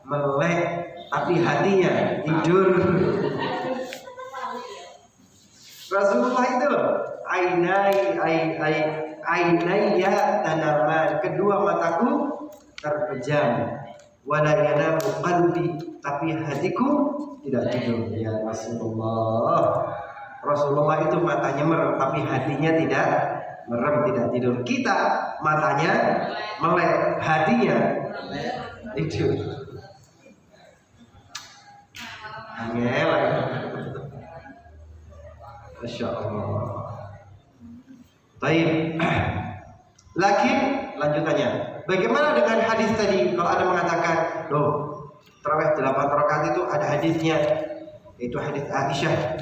melek tapi hatinya tidur. Rasulullah itu ainaya tanaman, kedua mataku terpejam, wala yanamu qalbi, tapi hatiku tidak tidur. Ya Rasulullah. Rasulullah itu matanya merem tapi hatinya tidak merem, tidak tidur. Kita matanya melek, hatinya tidur. Angel. Masya Allah. Baik. Lagi lanjutannya. Bagaimana dengan hadis tadi? Kalau ada mengatakan, loh, tarawih 8 rakaat itu ada hadisnya. Itu hadis Aisyah.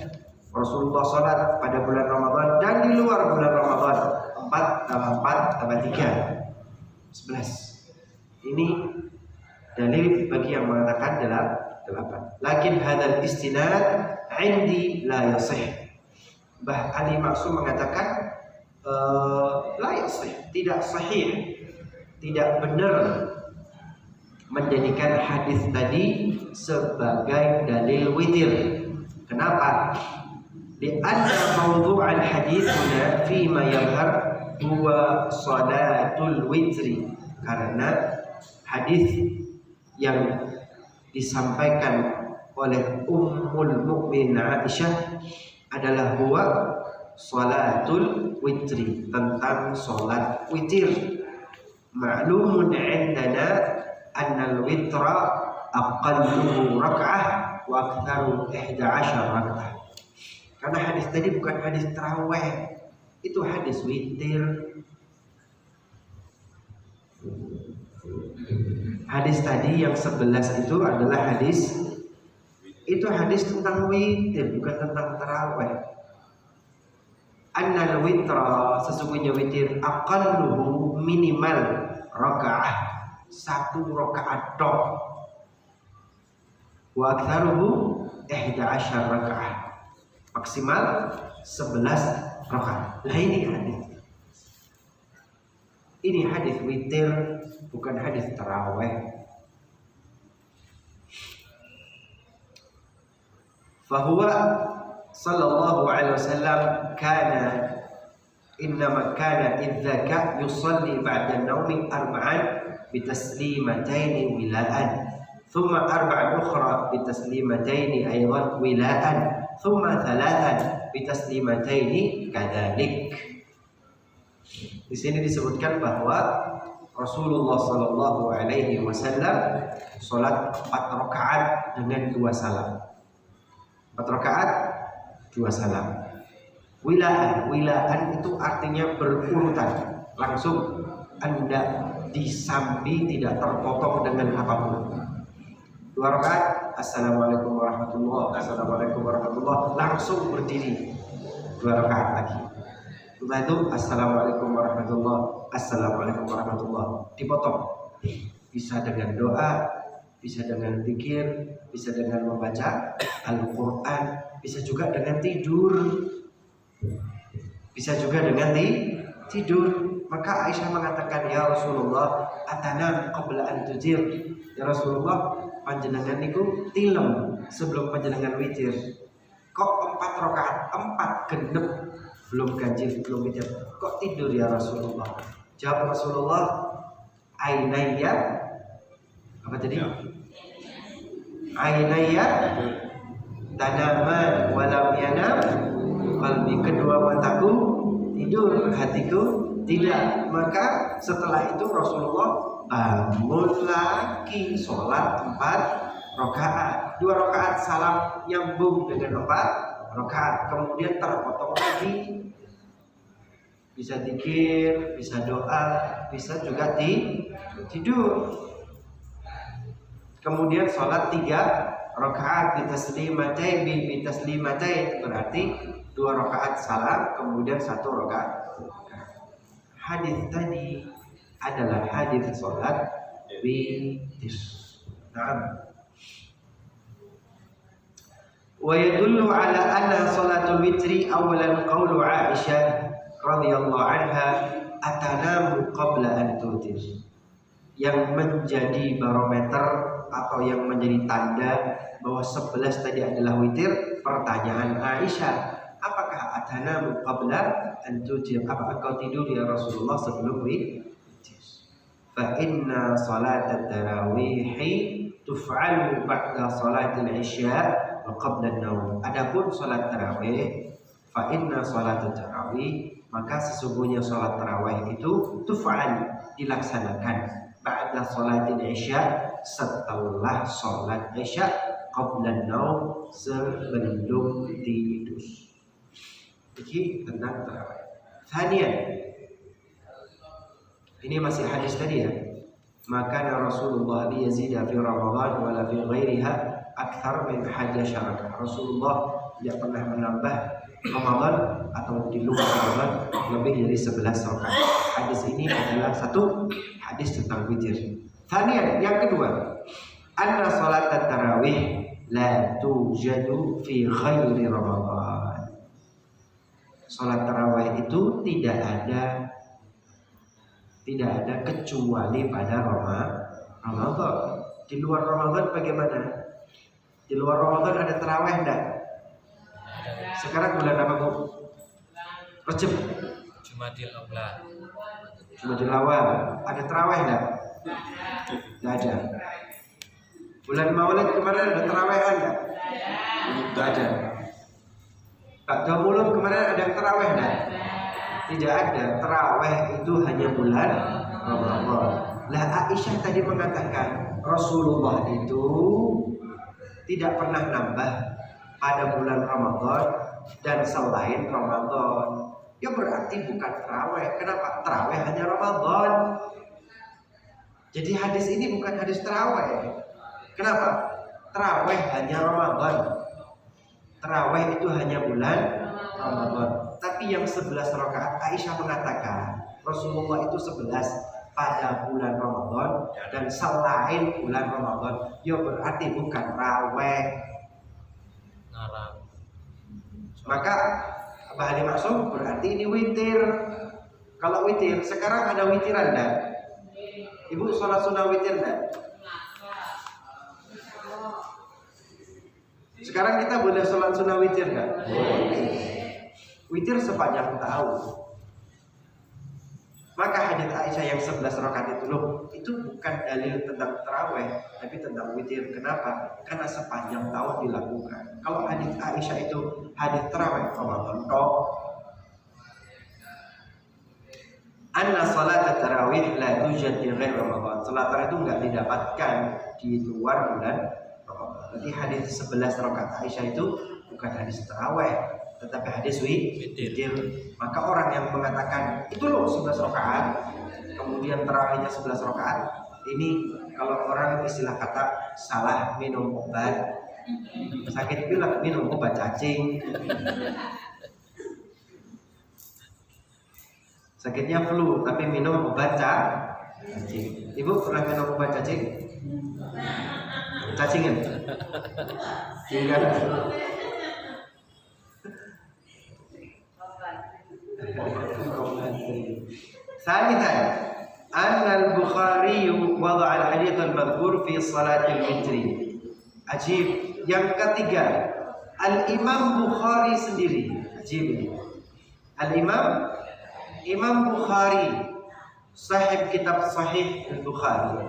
Rasulullah sholat pada bulan Ramadan dan di luar bulan Ramadan. 4 tambah 4 tambah 3 11. Ini dalil bagi yang mengatakan 8. Lakin hadal istinad indi la yasih. Mbah Ali Maksum mengatakan la yasih, tidak sahih, tidak benar menjadikan hadis tadi sebagai dalil witir. Kenapa? Di anna mawdu'al hadits huna fi ma yadhhar huwa salatul witri, karena hadis yang disampaikan oleh Ummul Mukminin Aisyah adalah huwa salatul witri, tentang salat witir. Ma'lumun 'indana annal witra aqalluhu rak'ah wa aktsaru 11 rak'ah. Karena hadis tadi bukan hadis tarawih, itu hadis witir. Hadis tadi yang 11 itu adalah hadis tentang witir, bukan tentang tarawih. Annal witra, sesungguhnya witir, aqalluhu minimal rakaah, 1 rakaat tok. Wa aktsaruhu 11 rakaah, maksimal 11 rakaat. Lah ini hadis witir, bukan hadis tarawih. Fahuwa sallallahu alaihi wasallam innama kana idzaka yusalli ba'da an-nawmi arba'an bitaslimatayn wilaan, thumma arba'an ukhra bitaslimatayn aydan wilaan, thumma thalathan bitaslimatayn kadzalik. Di sini disebutkan bahwa Rasulullah sallallahu alaihi wasallam salat 4 rakaat dengan 2 salam. 4 rakaat 2 salam. Wilaan itu artinya berurutan, langsung Anda disambi, tidak terpotong dengan apapun. 2 rakaat, assalamualaikum warahmatullahi, assalamualaikum warahmatullahi, langsung berdiri 2 rakaat lagi. Setelah itu assalamualaikum warahmatullahi, assalamualaikum warahmatullahi, dipotong. Bisa dengan doa, bisa dengan zikir, bisa dengan membaca Al-Quran, bisa juga dengan tidur. Bisa juga dengan tidur. Maka Aisyah mengatakan, ya Rasulullah, atanam qabla an tujir. Ya Rasulullah, panjenengan niku tilem sebelum panjenengan witir. Kok 4 rakaat, 4 genep, belum ganjil, belum witir. Kok tidur ya Rasulullah? Jawab Rasulullah, ainaya, apa tadi? Ainaya tanaman walam yanam qalbi, kedua mataku tidur, hatiku tidak. Maka setelah itu Rasulullah bangun lagi sholat 4 rakaat, 2 rakaat salam nyambung dengan 4 rakaat, kemudian terpotong lagi. Bisa zikir, bisa doa, bisa juga tidur. Kemudian sholat 3 rakaat bitaslimatain, berarti 2 rakaat salam, kemudian 1 rakaat. Hadis tadi adalah hadis sholat witir. Naam. Wa yadullu ala anna sholatul witri awalan qawlu Aisyah radhiyallahu anha atanamu qabla an tutir. Yang menjadi barometer atau yang menjadi tanda bahwa 11 tadi adalah witir? Pertanyaan Aisyah, apakah atanamu qabla an tutir? Apa engkau tidur ya Rasulullah sebelum witir? Fa inna salat at-tarawih tuf'alu ba'da salat al-isya wa qabla an-naum. Adapun salat tarawih, fa inna salat at-tarawih, maka sesungguhnya salat tarawih itu tuf'al, dilaksanakan ba'da salat al-isya, setelah salat isya, qabla an-naum, sebelum tidur. Ini tentang tarawih. Thaniyan, ini masih hadis tadi ya. Maka Rasulullah liyazida fi Ramadan wala fi ghairiha akthar min 11 rakaat. Rasulullah tidak pernah menambah Ramadan atau di luar Ramadan lebih dari 11 rakaat. Hadis ini adalah satu hadis tentang witir. Thaniyan, yang kedua, anna salat tarawih la tujadu fi ghairi Ramadan. Salat tarawih itu tidak ada kecuali pada Ramadan. Di luar Ramadan bagaimana? Di luar Ramadan ada tarawih enggak? Sekarang bulan apa, Bu? Rajab. Jumadil Awal. Ada tarawih enggak? Enggak ada. Bulan Maulid kemarin ada tarawih enggak? Enggak ada. Ba'da Maulid kemarin ada tarawih enggak? Tidak ada. Tarawih itu hanya bulan Ramadan. Lah Aisyah tadi mengatakan Rasulullah itu tidak pernah nambah pada bulan Ramadan dan selain Ramadan. Ya berarti bukan tarawih. Kenapa? Tarawih hanya Ramadan. Jadi hadis ini bukan hadis tarawih. Kenapa? Tarawih hanya Ramadan. Tarawih itu hanya bulan Ramadan. Tapi yang 11 rakaat, Aisyah mengatakan Rasulullah itu 11 pada bulan Ramadan dan selain bulan Ramadan. Ya berarti bukan tarawih. Maka Abah Ali Maksum berarti ini witir. Kalau witir, sekarang ada witiran enggak? Ibu sholat sunnah witir enggak? Sekarang kita boleh sholat sunnah witir enggak? Witir sepanjang tahun. Maka hadits Aisyah yang 11 rakaat itu loh, itu bukan dalil tentang tarawih, tapi tentang witir. Kenapa? Karena sepanjang tahun dilakukan. Kalau hadits Aisyah itu hadits tarawih, Ramadan tok. Anna salat tarawih la tujad fi ghairi Ramadan. Salat tarawih itu enggak didapatkan di luar bulan Ramadan. Jadi hadits 11 rakaat Aisyah itu bukan hadis tarawih, tetapi hadis witir. Maka orang yang mengatakan itu loh 11 rakaat, kemudian tarawihnya 11 rakaat, ini kalau orang istilah kata salah minum obat. Sakit pilek minum obat cacing. Sakitnya flu tapi minum obat cacing. Ibu pernah minum obat cacing? Cacingan? Tidak. ثالثا أن البخاري وضع الحديث المذكور في صلاة الوتر. Ajib. Yang ketiga, Al-Imam Bukhari sendiri. Ajib ini. Imam Bukhari, sahib kitab Sahih Al-Bukhari,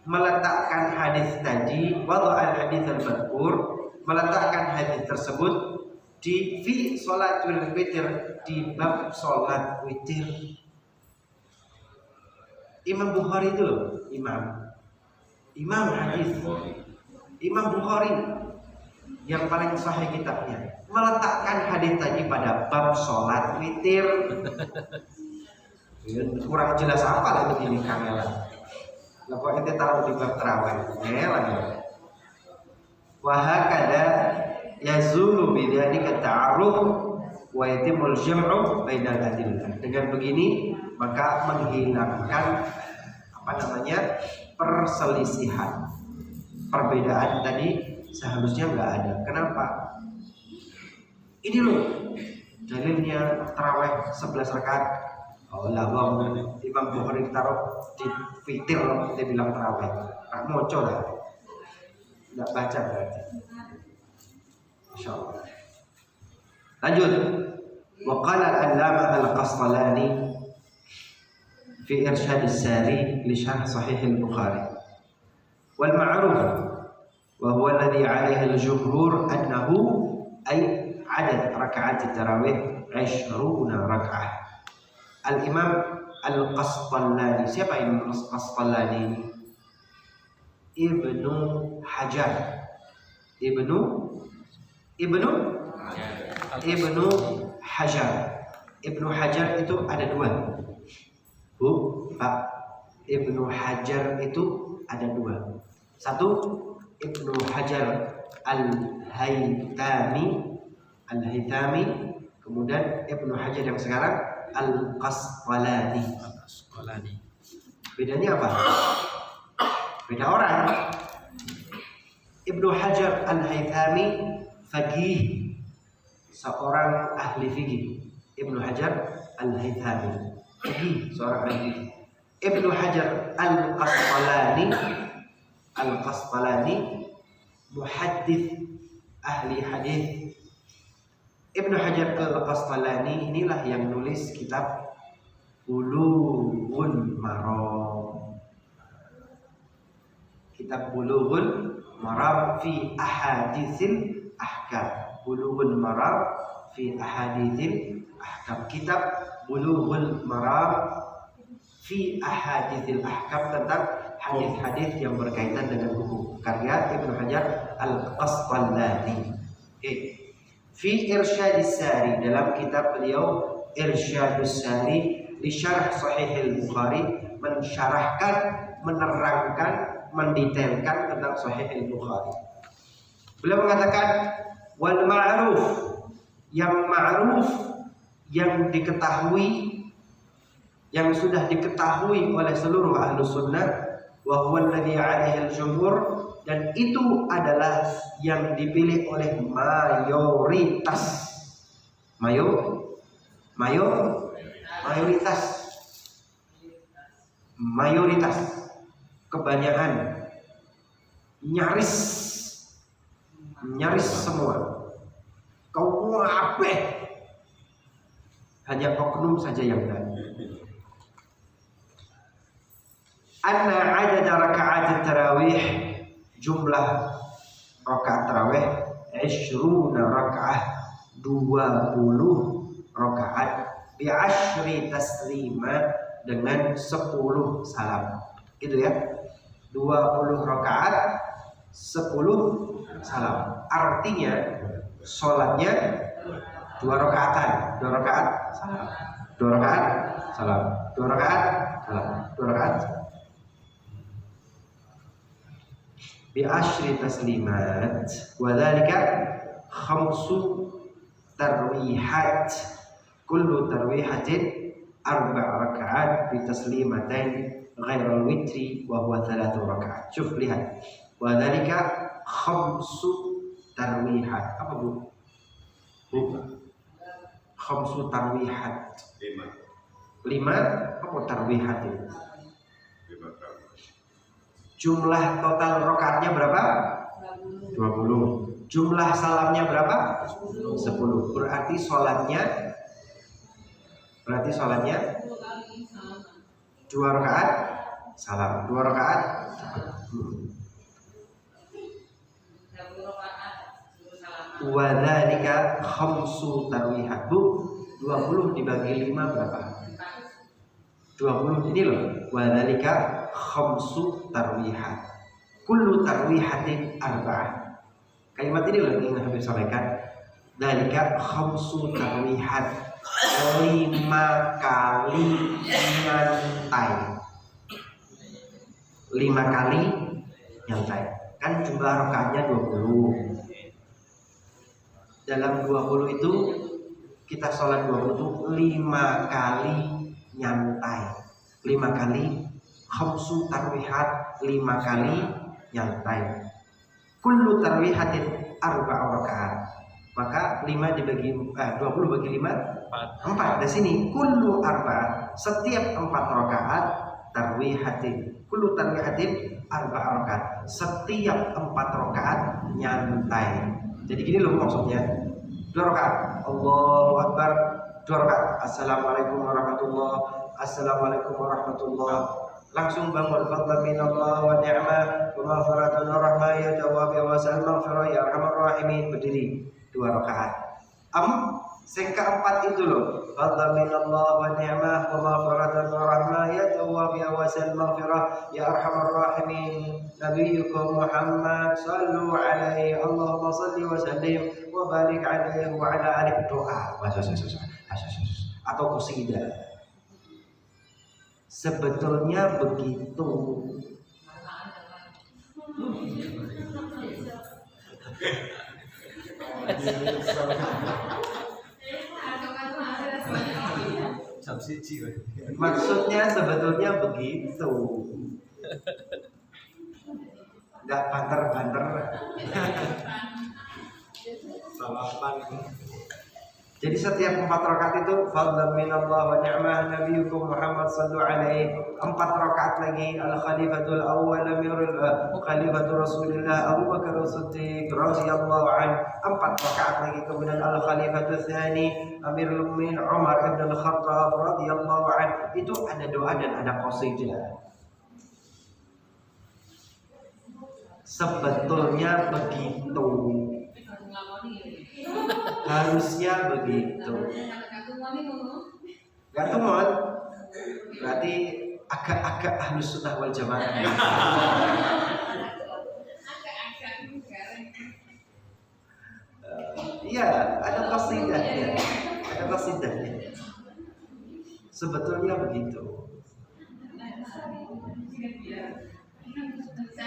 meletakkan hadis tadi, wada al-hadits al-madhkur, meletakkan hadis tersebut di fi sholatul witir, di bab sholat witir. Imam Bukhari itu loh, Imam hadis, Imam Bukhari yang paling sahih kitabnya meletakkan hadis tadi pada bab sholat witir. Kurang jelas apa lah itu gini kangelan. Lah kok ente taruh di bab tarawih, kangelan ya. Wa hakada yazulu bidzalika ta'aruf wa yatimul jam'u bainal adillah. Dengan begini maka menghilangkan perselisihan, perbedaan tadi seharusnya nggak ada. Kenapa? Ini loh dalilnya tarawih 11 rakaat. Oh lah bang, Imam Bukhari taruh di fitir, dia bilang tarawih. Nak moco lah. Tidak baca berarti. Insyaallah. Lanjut. Wa qala al-allamah al-Qastalani fi irsyad as-sari li syarh sahih al-Bukhari. Wal ma'ruf wa huwa alladhi 'alayhi al-jumhur annahu ay 'adad raka'at at-tarawih 20 raka'ah. Al-Imam Al-Qastalani. Siapa Imam Al-Qastalani? Ibnu Hajar. Ibnu Hajar. Ibnu Hajar itu ada dua. Bu, Pak. Ibnu Hajar itu ada dua. Satu, Ibnu Hajar Al-Haytami. Kemudian Ibnu Hajar yang sekarang Al-Qastalani. Bedanya apa? Beda orang. Ibnu Hajar Al-Haytami faqih, seorang ahli fikih. Ibnu Hajar Al-Haytami faqih, seorang ahli fikih. Ibnu Hajar Al-Qastalani muhaddits, ahli hadis. Ibnu Hajar Al-Qastalani inilah yang nulis kitab Bulughul Maram. Kitab Bulughul Maram fi ahaditsil ahkam. Bulughul Maram fi ahaditsil ahkam. Kitab Bulughul Maram fi ahaditsil ahkam, tentang hadis-hadis yang berkaitan dengan hukum. Karya Ibnu Hajar Al-Qastalani. Fi Irsyadus Sari, dalam kitab beliau Irsyadus Sari li syarh Sahih al-Bukhari, mensyarahkan, menerangkan, mendetailkan tentang Sahih al-Bukhari. Beliau mengatakan wal ma'ruf, yang ma'ruf, yang diketahui, yang sudah diketahui oleh seluruh ahlus sunnah, wa huwa alladhi 'alaihi al-jumhur, dan itu adalah yang dipilih oleh mayoritas. Mayoritas, kebanyakan, nyaris semua, kaum kabeh, hanya oknum saja yang benar. Anna adad raka'at tarawih, jumlah rakaat tarawih 20 rakaah, 20 rakaat, bi 10 taslimat, dengan 10 salam. Gitu ya. 20 rakaat, 10 salam. Artinya sholatnya 2 rakaatan, 2 rakaat salam, 2 rakaat salam, 2 rakaat salam, 2 rakaat salam. Bi 10 taslimat, wa dzalika 5 tarwihat, kullu tarwihatin 4 rakaat bi taslimatain ghairal witri wa huwa 3 rakaat. Syuf, lihat. Wa dzalika 5 tarwihat. Apa Bu? 5 tarwihat. 5 apa tarwihat itu? Jumlah total rakaatnya berapa? 20. Jumlah salamnya berapa? 10. Berarti sholatnya 2 rakaat salam, 2 rakaat. Wa dzalika 5 tarwihat. Bu, 20 dibagi 5 berapa? 20 ini loh. Wa dzalika 5 tarwihat. Kullu tarwihatin 4. Kalimat ini loh yang ingin Habib sampaikan. Dzalika 5 tarwihat. 5 kali nyantai. 5 kali nyantai. Kan jumlah rakaatnya 20. Dalam 20 itu kita sholat 20 itu 5 kali nyantai. 5 kali 5 tarwihat, 5 kali nyantai. Kullu tarwihatin 4 rakaat. Maka 5 dibagi 20 bagi 5 4. Dari sini kullu 4, setiap 4 rakaat tarwihatin. Kullu tarwihatin arba'a rakaat. Setiap 4 rakaat nyantai. Jadi gini loh maksudnya. 2 rakaat Allahu Akbar, 2 rakaat Assalamualaikum warahmatullahi, Assalamualaikum warahmatullahi, langsung bangun fadlan minallah wa ni'mah wa maghfiratun wa rahmah ya jawab ya wasal maghfirah ya arhamar rahimin, berdiri 2 rakaat. Yang keempat itu loh, fadlan minallah wa ni'mah wa maghfiratun wa rahmah ya jawab ya wasal maghfirah ya arhamar rahimin nabiyukum Muhammad sallu alaihi Allahumma salli wa sallim wa barik alaihi wa ala alihi, doa atau qasidah. Sebetulnya begitu. Maksudnya sebetulnya begitu. Enggak banter-banter. Jadi setiap 4 rakaat itu fadlan minallah wa ni'mah nabiyukum Muhammad sallallahu alaihi, 4 rakaat lagi al khalifatul awwal amirul khalifatul rasulillah Abu Bakar As-Siddiq radhiyallahu anhu, 4 rakaat lagi, kemudian al khalifatul tsani amirul mukminin Umar ibn al-Khattab radhiyallahu anhu. Itu ada doa dan ada qasidah. Sebetulnya begitu. Harusnya begitu. Gak tumon, berarti agak-agak ahlus sunnah wal jamaah. Iya, ada qasidahnya, ada qasidahnya. Sebetulnya begitu.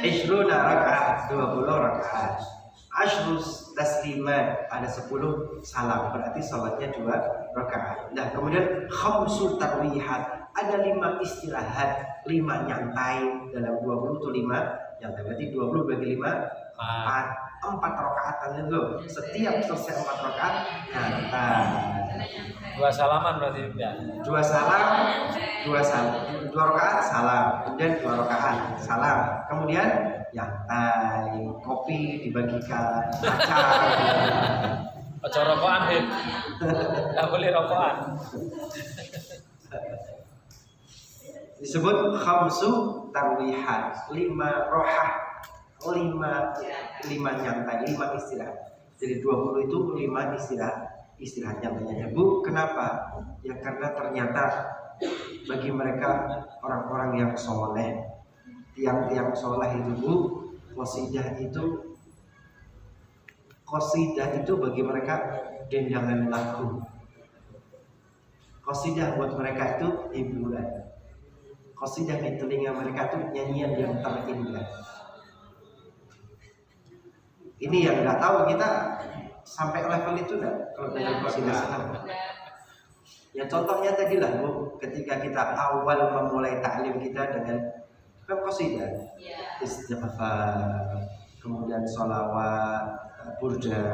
Ishruna rakaat, 20 rakaat. Ashrus taslimat, ada 10 salam, berarti salatnya 2 rakaat. Nah, kemudian khamsu tarwihat, ada 5 istirahat, 5 nyantai. Dalam 20 itu 5 nyantai, berarti 20 bagi 5 4 rakaatan itu. Setiap selesai 4 rakaat nyantai. 2 salaman berarti ya. 2 salam, 2 salam, 2 rakaat salam, kemudian 2 rakaat salam, kemudian nyantai, kopi dibagikan, acar. Ojo rokokan, Bib. Enggak boleh rokokan. Disebut khamsu tarwihat, 5 rohah, 5 nyantai, 5 istirahat. Jadi 20 itu 5 istirahat nyantainya. Bu, kenapa? Ya karena ternyata bagi mereka orang-orang yang soleh, tiang-tiang soleh itu Bu, qasidah itu bagi mereka dendangan lagu. Qasidah buat mereka itu hiburan. Qasidah di telinga mereka itu nyanyian yang terindah. Ini yang nggak tahu kita sampai level itu enggak kalau dengan qasidah senang. Ya contohnya tadi lah Bu, ketika kita awal memulai taklim kita dengan qasidah, istighfar, kemudian sholawat, burda,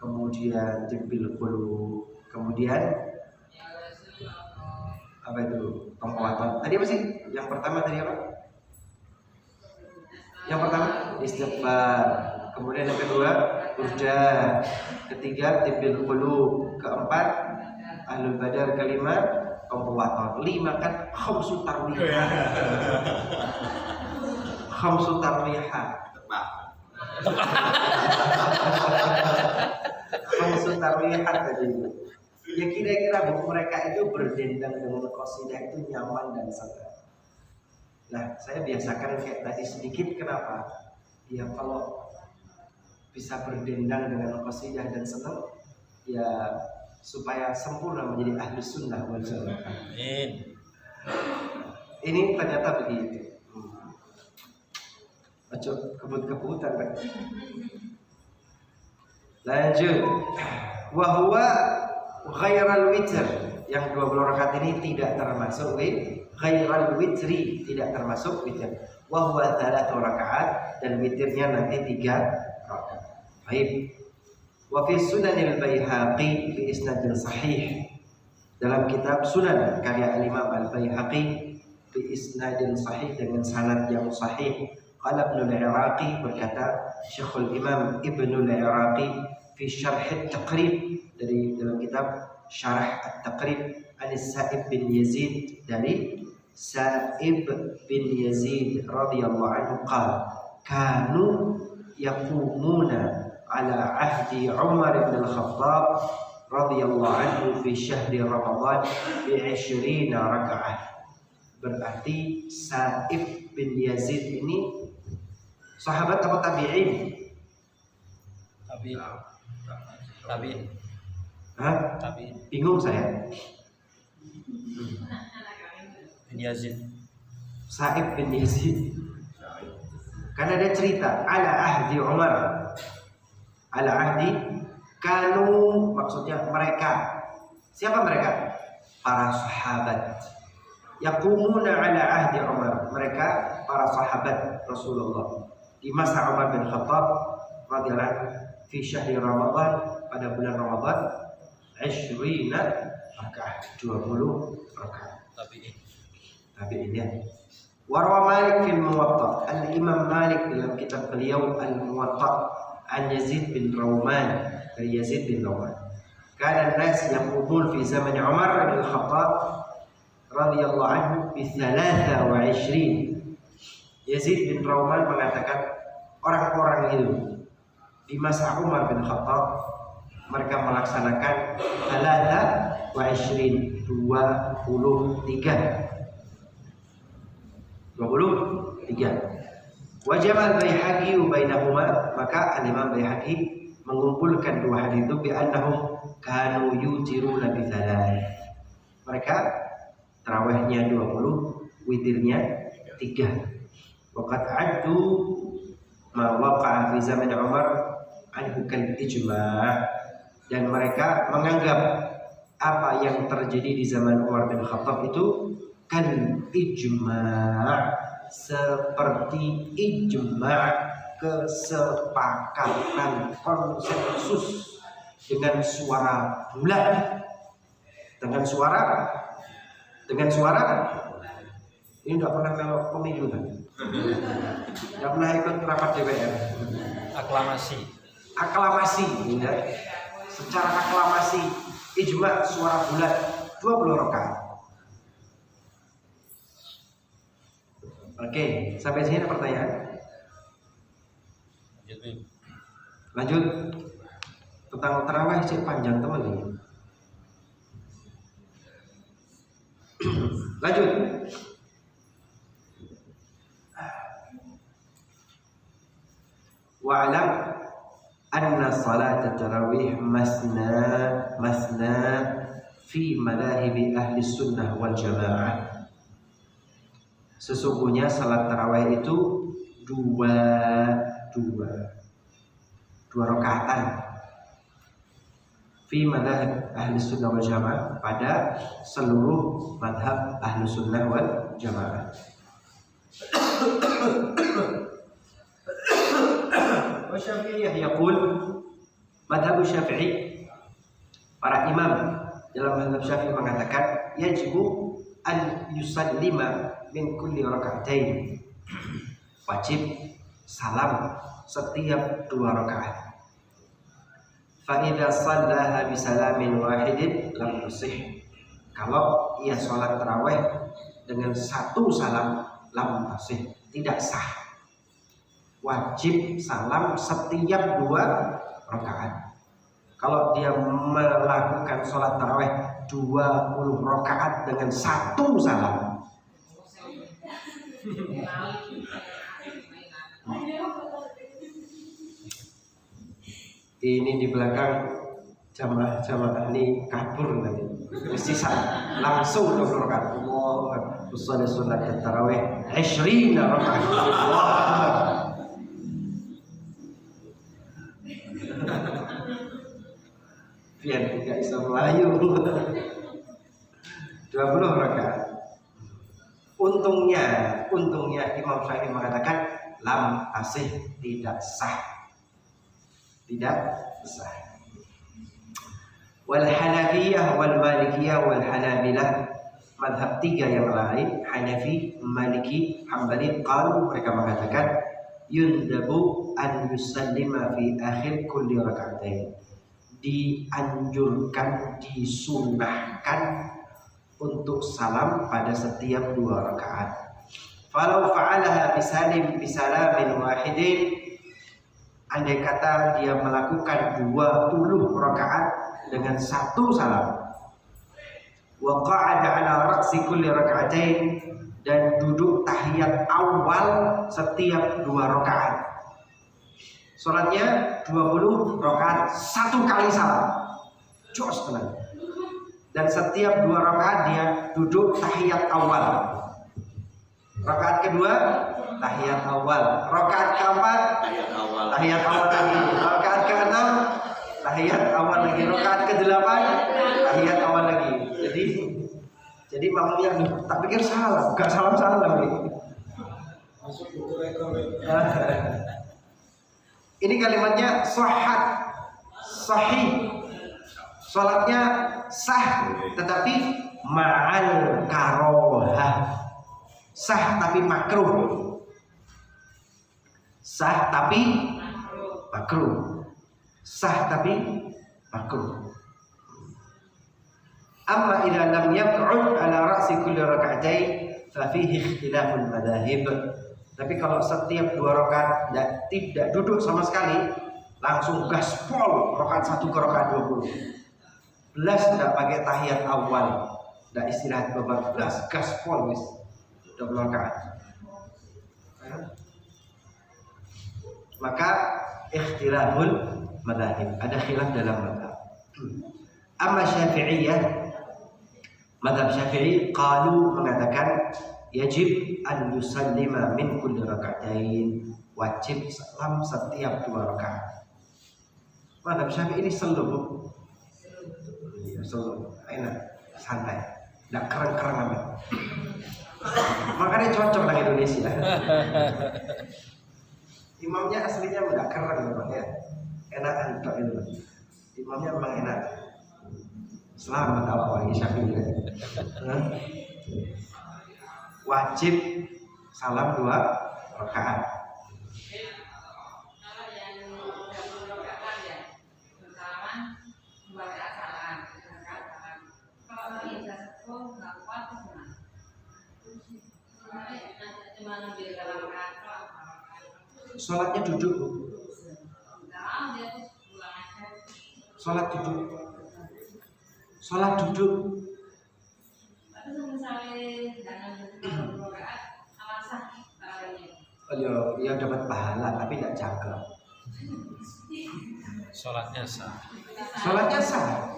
kemudian tibil qulub, kemudian apa itu? Penguatan. Tadi apa sih? Yang pertama tadi apa? Yang pertama istighfar, kemudian yang kedua burda, ketiga tibil qulub, keempat ahlul badar, kelima penguatan, 5 kan khamsu tarwihat. Khamsu tarwihat. Khamsu tarwihat tadi. Ya kira-kira buku mereka itu berdendang dengan qasidah itu nyaman dan senang. Nah, saya biasakan kayak tadi sedikit, kenapa? Ya kalau bisa berdendang dengan qasidah dan senang, ya supaya sempurna menjadi ahli sunnah wal jamaah. Amin. Ini ternyata begitu. Ojo kebut-kebutan Pak. Lanjut. Wa huwa ghairal witr, yang 20 rakaat ini tidak termasuk ghairal witri, tidak termasuk witr. Wa huwa 3 rakaat, dan witirnya nanti 3 rakaat. Baik. Wa fi Sunanil Baihaqi fi isnadin sahih, dalam kitab Sunan karya Imam Al-Baihaqi bi isnadin sahih, dengan sanad yang sahih. Qala Ibnu al-Iraqi, berkata Syekhul Imam Ibnu al-Iraqi fi Syarh at-Taqrib, dari dalam kitab Syarah at-Taqrib, Sa'ib bin Yazid, dari Sa'ib bin Yazid radhiyallahu anhu qala kanu yaqumuna ala ahdi Umar bin al-Khattab radhiyallahu anhu fi syahri Ramadan bi 20 rakaah. Berarti Sa'ib bin Yazid ini sahabat atau tabi'in? Tabi'in. Hah? Tabi'in. Bingung saya. Bin Yazid. Sa'ib bin Yazid. Karena ada cerita ala ahdi Umar. Ala ahdi kanu, maksudnya mereka. Siapa mereka? Para sahabat. Yaqumuna ala ahdi Umar. Mereka para sahabat Rasulullah di masa Umar bin Khattab radhiyallahu anhu fi syahri Ramadan, pada bulan Ramadan 20 rakaat, 20 rakaat. Tabi'in ya. Warwa Malik fil Muwatta, Al-Imam Malik dalam kitab beliau Al-Muwatta, an Yazid bin Rauman, dari Yazid bin Rauman. Kana an-nas yaqumun fi zaman Umar bin Khattab radhiyallahu anhu bi 23. Yazid bin Rauman mengatakan orang-orang itu di masa Umar bin Khattab mereka melaksanakan 23, 23. Wajah Baihaqi bainahuma, maka Al-Imam Baihaqi mengumpulkan dua hadis itu bi annahum kanu yutiruna bi thalath. Mereka tarawihnya 20, witirnya 3. Waqad addu ma waqa'a fi zaman Umar anhu kal ijma', dan mereka menganggap apa yang terjadi di zaman Umar bin Khattab itu kan ijma', seperti ijma', kesepakatan, konsensus, dengan suara bulat, dengan suara ini tidak pernah melok pemilu kan? Tidak pernah ikut rapat DPR. Aklamasi ya. Secara aklamasi ijma' suara bulat 20 rakaat. Oke, sampai sini ada pertanyaan? Lanjut. Tentang tarawih sih panjang teman ini. Lanjut. Wa'alam anna salat tarawih masna fi madhahib ahli sunnah wal jamaah. Sesungguhnya salat tarawih itu dua rakaatan fi madhahib ahli sunnah wal jamaah, pada seluruh madhab ahli sunnah wal jamaah. Syafi'iyah yaqul, madhab Syafi'i, para imam dalam madhab Syafi'i mengatakan yajibu an yusallima min kulli raka'atain, wajib salam setiap 2 rakaat. Fa idza shallaha bi salamin wahidin lam tusih, kalau ia sholat tarawih dengan 1 salam lam tusih, tidak sah. Wajib salam setiap 2 rakaat. Kalau dia melakukan sholat tarawih 20 rakaat dengan 1 salam, ini di belakang jamaah ini kabur nanti. Mesti salam langsung 20 rakaat. Allah, usolli sholat tarawih 20 rakaat. Allah. Biar tidak bisa melayu. 20 rakaat. Untungnya Imam Syafi'i mengatakan lam asih, tidak sah. Tidak sah. Wal Hanafiyah wal Malikiyah wal Hanabilah madhab tiga yang lain, Hanafi, Maliki, Hambali, qalu, mereka mengatakan yundabu an yusallima fi akhir kulli raka'atain. Dianjurkan, disunahkan untuk salam pada setiap 2 rakaat. Falau fa'alaha bisalamin wahidin, andai kata dia melakukan 20 rakaat dengan 1 salam, wa qa'ada ala ra'si kulli raka'atain, dan duduk tahiyat awal setiap 2 rakaat. Salatnya 20 rakaat, 1 kali salam. Jos tenang. Dan setiap 2 rakaat dia duduk tahiyat awal. Rakaat kedua tahiyat awal. Rakaat keempat tahiyat awal lagi. Rakaat keenam tahiyat awal lagi. Rakaat ke-8 tahiyat awal lagi. Jadi makmumnya tak pikir salam, enggak salam-salam gitu. Masuk buku rekor. Ini kalimatnya sahhat, sahih. Salatnya sah tetapi ma'al karohah. Sah tapi makruh. Sah tapi makruh. Sah tapi makruh. Amma idza lam yaq'ud ala ra'si kulli rak'atain fa fihi ikhtilaful madahib. Tapi kalau setiap 2 rakaat tidak duduk sama sekali, langsung gaspol rakaat 1 ke rakaat 20. Belas tidak pakai tahiyat awal, tidak istirahat babak belas, gaspol wis 20 rakaat. Maka ikhtilaful madhahib, ada khilaf dalam madhab. Amma Syafi'iyah, madhab Syafi'i, qalu, mengatakan yajib an yusallima min kulli raka'atain, wajib salam setiap 2 rakaat. Madhab Syafi'i ini slow, enak, santai, tidak keren-keren amat. Makanya cocok dengan Indonesia. Imamnya aslinya tidak keren, ya, enak untuk itu. Imamnya memang enak. Selamat awal Syafi'i. Wajib salam 2 rakaat. Kalau yang 20 rakaat ya, bersalaman 2 rakaat salam, 2 rakaat salam. Kalau lagi bisa sepuh, nggak kuat tuh gimana? Cuma ngambil dalam rakaat. Sholatnya duduk, Bu. Nah, dia tuh pulang aja. Sholat duduk. Sholat duduk. Tapi misalnya jangan 20 rakaat, alasan tarawihnya. Oh, ya dapat pahala tapi tidak jaga. Sholatnya sah. Sholatnya sah.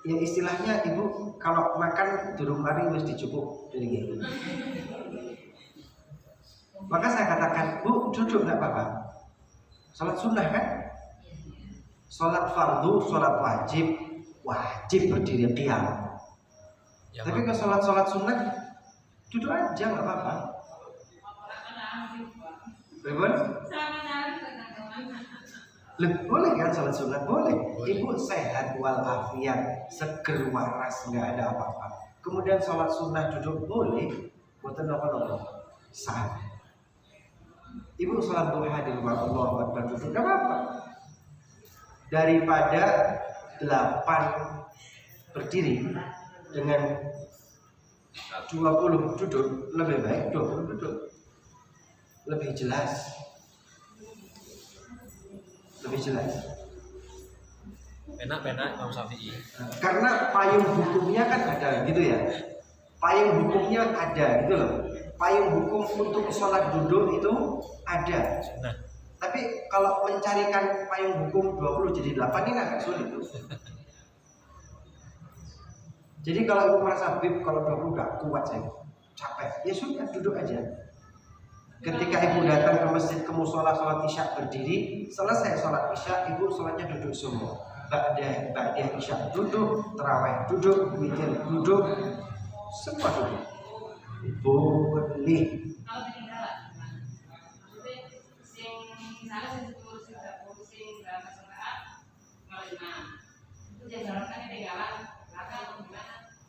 Ya istilahnya ibu kalau makan durung mari wis dicukup dari gitu. Maka saya katakan, Bu, duduk nggak apa-apa. Sholat sunnah kan? Sholat fardu, sholat wajib berdiri qiyam. Ya, Tapi kalau sholat sunnah duduk aja nggak apa-apa. Bagaimana? Boleh kan sholat sunnah? Boleh. Ibu sehat walafiat, seger waras, nggak ada apa-apa. Kemudian sholat sunnah duduk boleh, buatan apa-apa, sah. Ibu sholat duha di rumah Allah Akbar duduk, nggak apa-apa. Daripada 8 berdiri dengan 20 duduk, lebih baik 20 duduk, lebih jelas. Lebih jelas. Penak-penak Imam Syafi'i. Karena payung hukumnya kan ada gitu ya. Payung hukumnya ada gitu loh. Payung hukum untuk sholat duduk itu ada. Nah, Tapi kalau mencarikan payung hukum 20 jadi 8 ini agak sulit tuh. Jadi kalau ibu merasa bib kalau 20 gak kuat saya capek, ya sudah duduk aja. Ketika ibu datang ke masjid, ke musola sholat isya berdiri, selesai sholat isya ibu sholatnya duduk semua. Ba'da isya duduk, tarawih duduk, witir duduk, semua duduk. Boleh. Kalau ketinggalan, maksudnya misalnya sing 10 sing 30 sing berapa rakaat, kalau 5.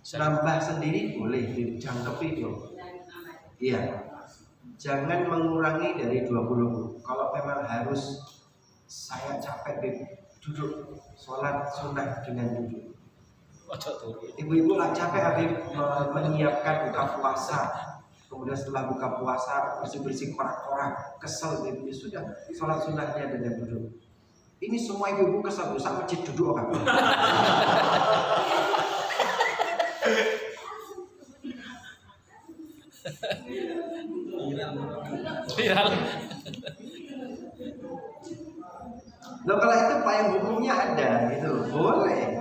Nambah sendiri boleh, dijangkepi dong. Iya. Jangan mengurangi dari 20. Kalau memang harus saya capek duduk sholat sunnah dengan duduk. Ibu-ibu lah capek Habib menyiapkan buka puasa. Kemudian setelah buka puasa bersih-bersih korak-korak, kesel ibu sudah sholat sunnahnya dengan duduk. Ini semua ibu-ibu kesel, usah masjid duduk kan? Viral. Loh kalau itu payung hukumnya ada, itu boleh.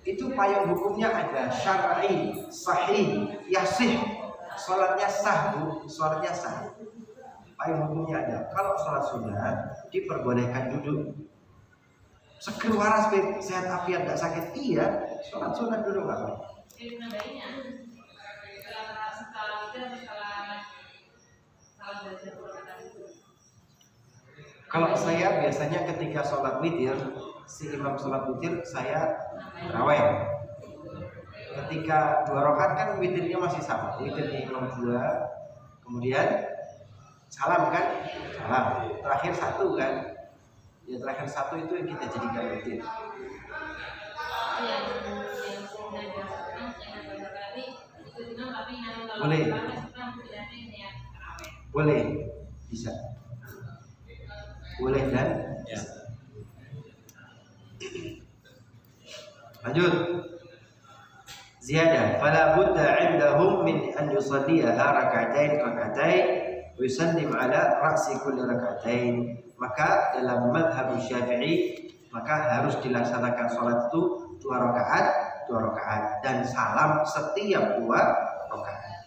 Itu payung hukumnya ada, syar'i, sahih, yasih. Sholatnya sah, Bu. Sholatnya sah. Payung hukumnya ada. Kalau sholat sunnah diperbolehkan duduk. Seger waras, sehat afiat, tidak sakit. Iya, sholat sunnah duduk nggak apa-apa. Kalau saya biasanya ketika sholat witir, si imam sholat witir saya raweh. Ketika 2 rakaat kan witirnya masih sama, witirnya imam 2, kemudian salam kan, salam. Terakhir 1 kan, ya terakhir 1 itu yang kita jadikan witir. Boleh. Boleh, bisa. Boleh dan Ya. Lanjut. Ziyadah, fala budda 'indahum min an yusalliha rak'atain wa yusallim ala ra'si kulli rak'atain. Maka dalam mazhab Syafi'i maka harus dilaksanakan salat itu 2 rakaat dan salam setiap 2 rakaat.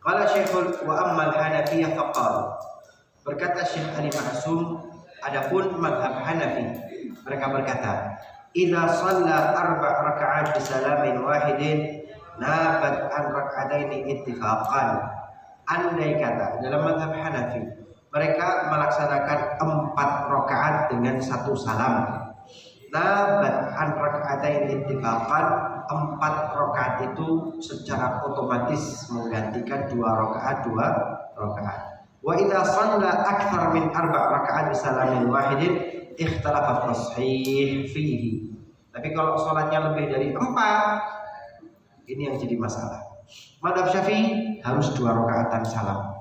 Qala Syekhul wa ammal Hanafiyah faqala. Berkata Syekh Ali Ma'sum, adapun mazhab Hanafi mereka berkata, idza shalla 4 raka'at bi salamin wahidin nabat an rak'ataini ittifaqan. Andai kata dalam mazhab Hanafi mereka melaksanakan 4 rakaat dengan 1 salam. Nabat an rak'ataini ittifaqan, 4 rakaat itu secara otomatis menggantikan 2 rakaat. Wa idza shalla akthar min 4 raka'at bi salamin wahidin ikhtalafa tashih fihi. Tapi kalau sholatnya lebih dari 4, ini yang jadi masalah. Mazhab Syafi'i harus 2 rakaatan salam.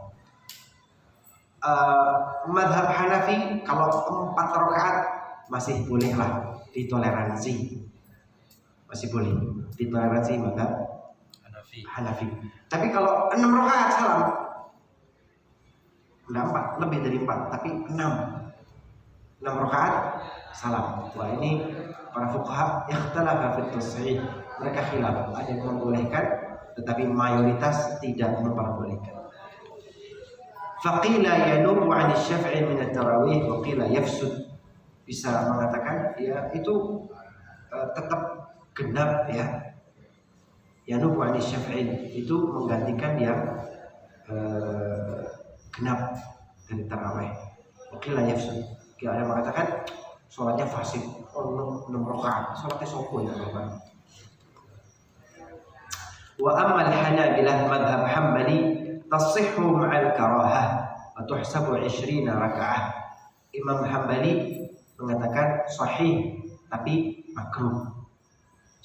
Mazhab Hanafi kalau 4 rakaat masih bolehlah ditoleransi. Masih boleh ditoleransi mazhab Hanafi. Tapi kalau 6 rakaat salam, enggak 4, lebih dari 4, tapi 6 rakaat salam. Wah, ini para fuqaha ikhtalafa fi tashih. Mereka khilaf, ada yang membolehkan tetapi mayoritas tidak memperbolehkan. Faqila yanubu 'an asy-Syafi'i min at-tarawih wa qila yafsud. Bisa mengatakan ya itu tetap genap ya. Yanubu 'an asy-Syafi'i itu menggantikan yang genap dari tarawih. Oke lah yafsud. Ada yang mengatakan sholatnya fasik. 6 rakaat. Sholatnya sopo ya Bapak. Wa ammal Hanabilah madhab Hanbali tasihhu ma'al karahah wa tuhsabu 20 rakaah. Imam Hanbali mengatakan sahih tapi makruh.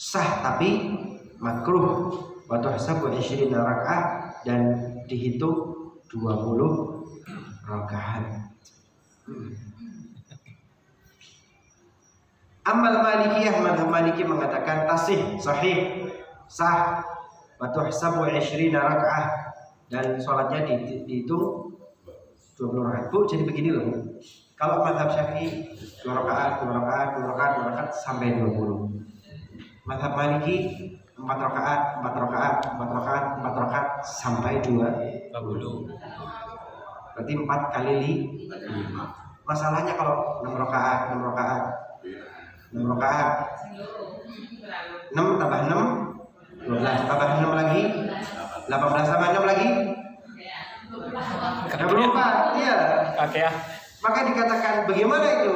Sah tapi makruh. Wa tuhsabu 20 rakaah dan dihitung 20 rakaat. Amal Malikiyah, madhab Maliki mengatakan tasih, sahih, sah, wa tuhsabu 20 rakaah dan sholatnya dihitung 20 rakaat. Bu, jadi begini loh. Kalau madhab Syafi'i 2 rakaat sampai 20. Madhab Maliki 4 rakaat sampai 20. Berarti 4 kali 5. Masalahnya kalau 6 rakaat 6 tambah 6 12 tambah 6 lagi 18 tambah 6 lagi 24. Iya. Oke ya. Maka dikatakan bagaimana itu?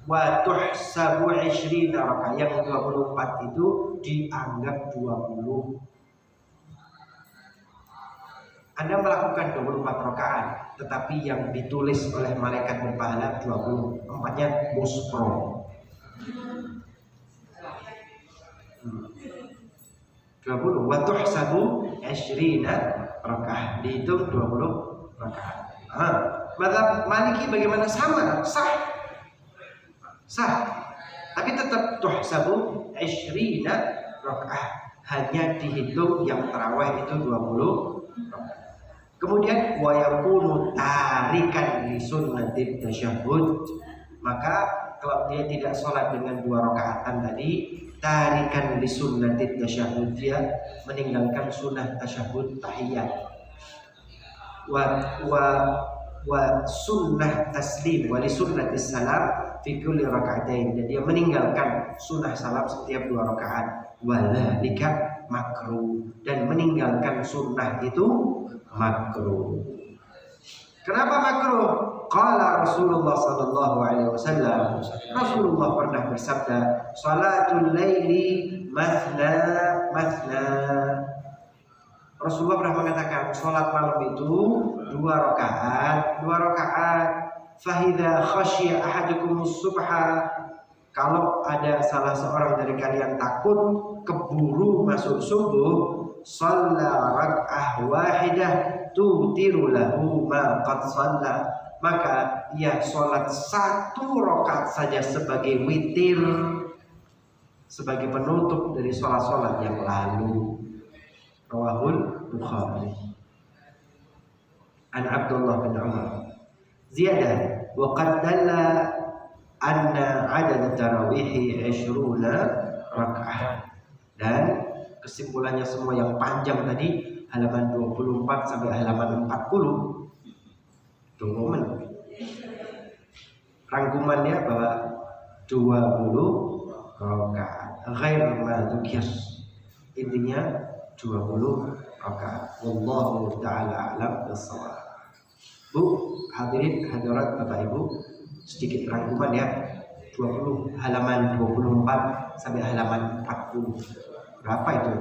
wa tuhsabu 20 rakaat. Yang 24 itu dianggap 20. Anda melakukan 24 rakaat, tetapi yang ditulis oleh malaikat berpahala 20. Empatnya muspro. 20 wa tuhsabu 20 rakaat, dihitung 20 rakaat. Mazhab Maliki bagaimana? Sama, sah. Tapi tetap tuhsabu 20 rakaat, hanya dihitung yang tarawih itu 20 rakaat. Kemudian wa yakunu tarikan li sunnatit tasyahhud, maka kalau dia tidak sholat dengan 2 rakaatan tadi, tarikan li sunnatit tasyahhud, dia meninggalkan sunnah tasyahhud tahiyat. Wa sunnah taslim wa li sunnatis salam fi kulli raka'atain, dan dia meninggalkan sunnah salam setiap 2 rakaat. Waladzalika makruh, dan meninggalkan sunnah itu makruh. Kenapa makruh? Qala Rasulullah sallallahu alaihi wasallam, Rasulullah pernah bersabda, salatul laili mathna mathna. Rasulullah pernah mengatakan salat malam itu 2 rakaat. Fahidha khasya ahadukum subha, kalau ada salah seorang dari kalian takut keburu masuk subuh, shalla rak'ah wahidah tutiru lahu ma qad shalla, maka ia sholat 1 rakaat saja sebagai witir, sebagai penutup dari sholat-sholat yang lalu. Rawahul Bukhari. An Abdullah bin Umar. Ziyadah wa qad dalla anna adad tarawih 20 rakaat. Dan kesimpulannya semua yang panjang tadi, halaman 24 sampai halaman 40, itu momen rangkumannya bahwa 20 rakaat ghair ma dzukir, intinya 20 rakaat. Wallahu taala a'lam bissawab. Bu, hadirin hadirat Bapak Ibu, sedikit rangkuman ya. 20 halaman 24 sampai halaman 40. Berapa itu?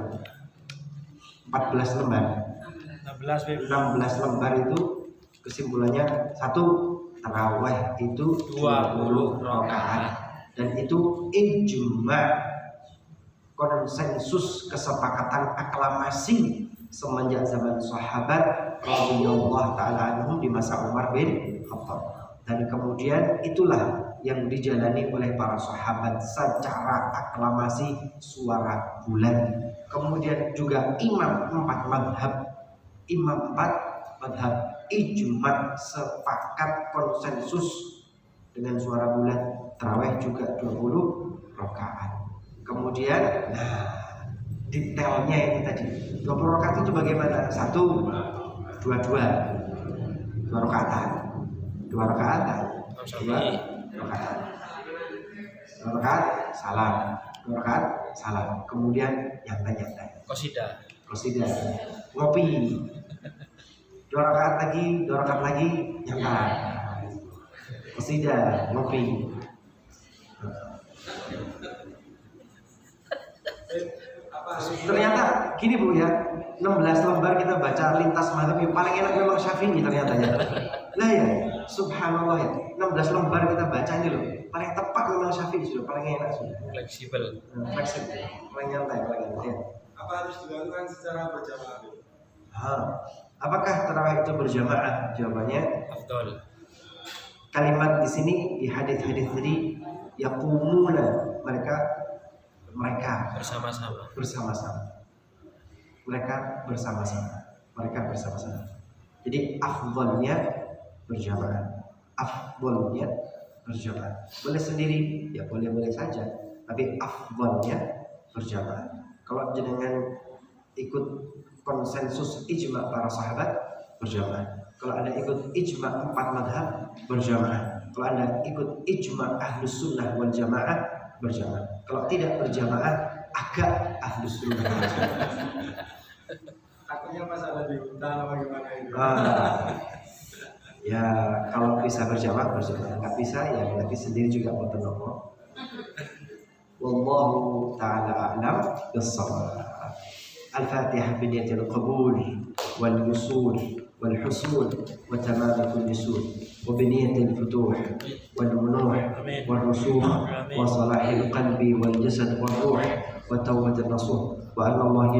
14 lembar. 16 lembar itu kesimpulannya 1, tarawih itu 20 rakaat, dan itu ijma, konsensus, kesepakatan, aklamasi semenjak zaman sahabat radhiyallahu taala anhum di masa Umar bin Khattab. Dan kemudian itulah yang dijalani oleh para sahabat secara aklamasi, suara bulan. Kemudian juga imam 4 madhab ijma, sepakat konsensus dengan suara bulan, tarawih juga 20 rakaat. Kemudian detailnya ini tadi 20 rakaat itu bagaimana? 1, 2 rakaatan, 2 rakaat, 2 rakaat salam, 2 rakaat salam. Kemudian nyantai, qasidah, ngopi, 2 rakaat lagi nyantai, qasidah, ngopi. Ternyata gini Bu ya, 16 lembar kita baca lintas mazhab, yang paling enak memang Syafi'i ternyata ya. Lah ya, subhanallah ya, 16 lembar kita baca ini loh, paling tepat memang Syafi'i sudah, paling enak sudah. Fleksibel, paling nyantai, paling enak ya. Apa harus dilakukan secara berjamaah? Apakah tarawih itu berjamaah? Jawabannya afdal. Kalimat di sini di hadis-hadis tadi, yaqumuna, mereka bersama-sama. Jadi afdalnya berjamaah. Boleh sendiri, ya boleh saja, tapi afdalnya berjamaah. Kalau jenengan ikut konsensus ijma para sahabat, berjamaah. Kalau Anda ikut ijma 4 madhab, berjamaah. Kalau Anda ikut ijma ahlus sunnah wal jamaah, berjamaah. Kalau tidak berjamaah, agak ahlus sunnah wal jamaah. Takutnya pas ada di hutan apa gimana itu. Ya kalau bisa berjamaah, nggak bisa ya nanti sendiri juga boten nopo. Wallahu ta'ala a'lam bis-shawab. Al-Fatihah biniyatil qabul wal wusul wal husul wa tamam kulli sul wa biniyatil futuh wal munuh wal rusukh wa salahil qalbi wal jasad wal ruh wa tawbatir nasuh wa anna Allah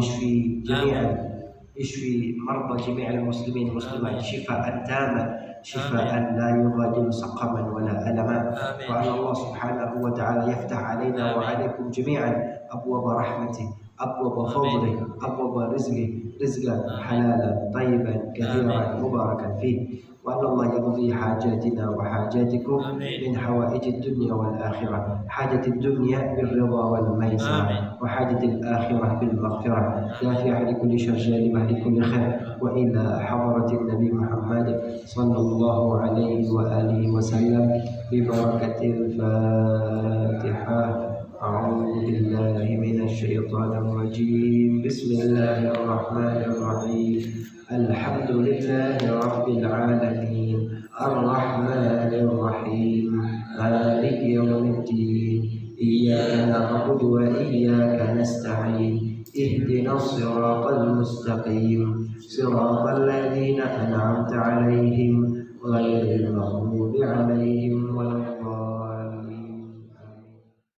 يشفي مرضى جميع المسلمين والمسلمات شفاء تاما شفاء لا يغادر سقما ولا ألما وأن الله سبحانه وتعالى يفتح علينا وعليكم جميعا أبواب رحمته أبواب فضله أبواب رزقا حلالا طيبا كثيرا مباركا فيه وأن الله يقضي حاجاتنا وحاجاتكم من حوائج الدنيا والآخرة حاجة الدنيا بالرضا والميسر وحاجة الآخرة بالمغفرة دافع لكل شر جالبة لكل خير وإلى حضرة النبي محمد صلى الله عليه وآله وسلم ببركة الفاتحة. أعوذ بالله من الشيطان الرجيم بسم الله الرحمن الرحيم الحمد لله رب العالمين الرحمن الرحيم مالك يوم الدين إياك نعبد وإياك نستعين اهدنا الصراط المستقيم صراط الذين أنعمت عليهم